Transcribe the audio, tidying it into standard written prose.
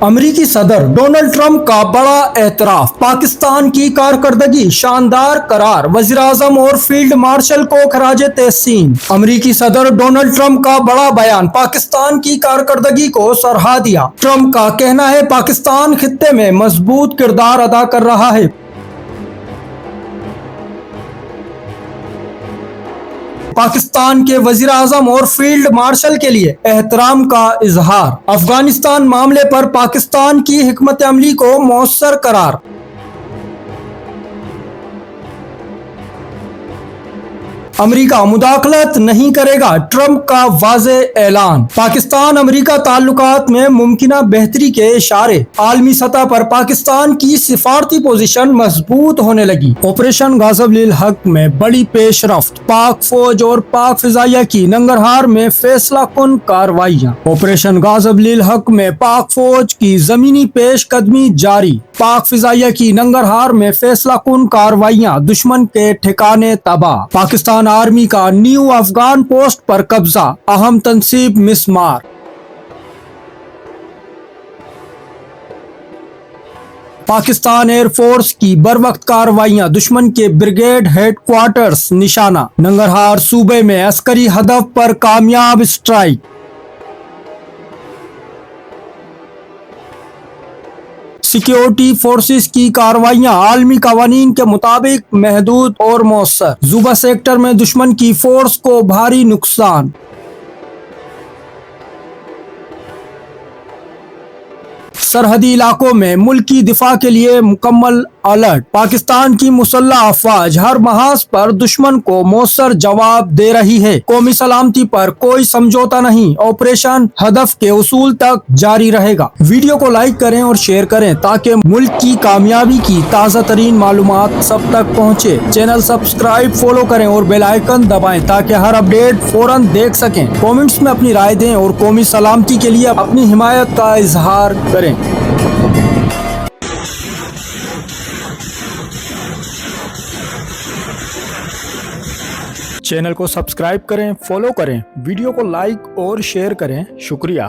امریکی صدر Donald Trump کا بڑا اعتراف، پاکستان کی کارکردگی شاندار قرار، وزیراعظم اور فیلڈ مارشل کو خراج تحسین۔ امریکی صدر ڈونلڈ ٹرمپ کا بڑا بیان، پاکستان کی کارکردگی کو سراہا دیا۔ ٹرمپ کا کہنا ہے پاکستان خطے میں مضبوط کردار ادا کر رہا ہے۔ پاکستان کے وزیر اعظم اور فیلڈ مارشل کے لیے احترام کا اظہار، افغانستان معاملے پر پاکستان کی حکمت عملی کو مؤثر قرار۔ امریکہ مداخلت نہیں کرے گا، ٹرمپ کا واضح اعلان۔ پاکستان امریکہ تعلقات میں ممکنہ بہتری کے اشارے، عالمی سطح پر پاکستان کی سفارتی پوزیشن مضبوط ہونے لگی۔ آپریشن غازب الحق میں بڑی پیش رفت، پاک فوج اور پاک فضائیہ کی ننگرہار میں فیصلہ کن کارروائیاں۔ آپریشن غازب الحق میں پاک فوج کی زمینی پیش قدمی جاری، پاک فضائیہ کی ننگرہار میں فیصلہ کن کارروائیاں، دشمن کے ٹھکانے تباہ۔ پاکستان آرمی کا نیو افغان پوسٹ پر قبضہ، اہم تنصیب مسمار۔ پاکستان ایئر فورس کی بروقت کارروائیاں، دشمن کے بریگیڈ ہیڈ کوارٹرز نشانہ، ننگرہار صوبے میں عسکری ہدف پر کامیاب اسٹرائیک۔ سیکیورٹی فورسز کی کارروائیاں عالمی قوانین کے مطابق محدود اور مؤثر، زوبا سیکٹر میں دشمن کی فورس کو بھاری نقصان۔ سرحدی علاقوں میں ملکی دفاع کے لیے مکمل الرٹ، پاکستان کی مسلح افواج ہر محاذ پر دشمن کو مؤثر جواب دے رہی ہے، قومی سلامتی پر کوئی سمجھوتہ نہیں، آپریشن ہدف کے اصول تک جاری رہے گا۔ ویڈیو کو لائک کریں اور شیئر کریں تاکہ ملک کی کامیابی کی تازہ ترین معلومات سب تک پہنچے۔ چینل سبسکرائب، فالو کریں اور بیل آئیکن دبائیں تاکہ ہر اپڈیٹ فوراً دیکھ سکیں۔ کامنٹس میں اپنی رائے دیں اور قومی سلامتی کے لیے اپنی حمایت کا اظہار کریں۔ چینل کو سبسکرائب کریں، فالو کریں، ویڈیو کو لائک اور شیئر کریں۔ شکریہ۔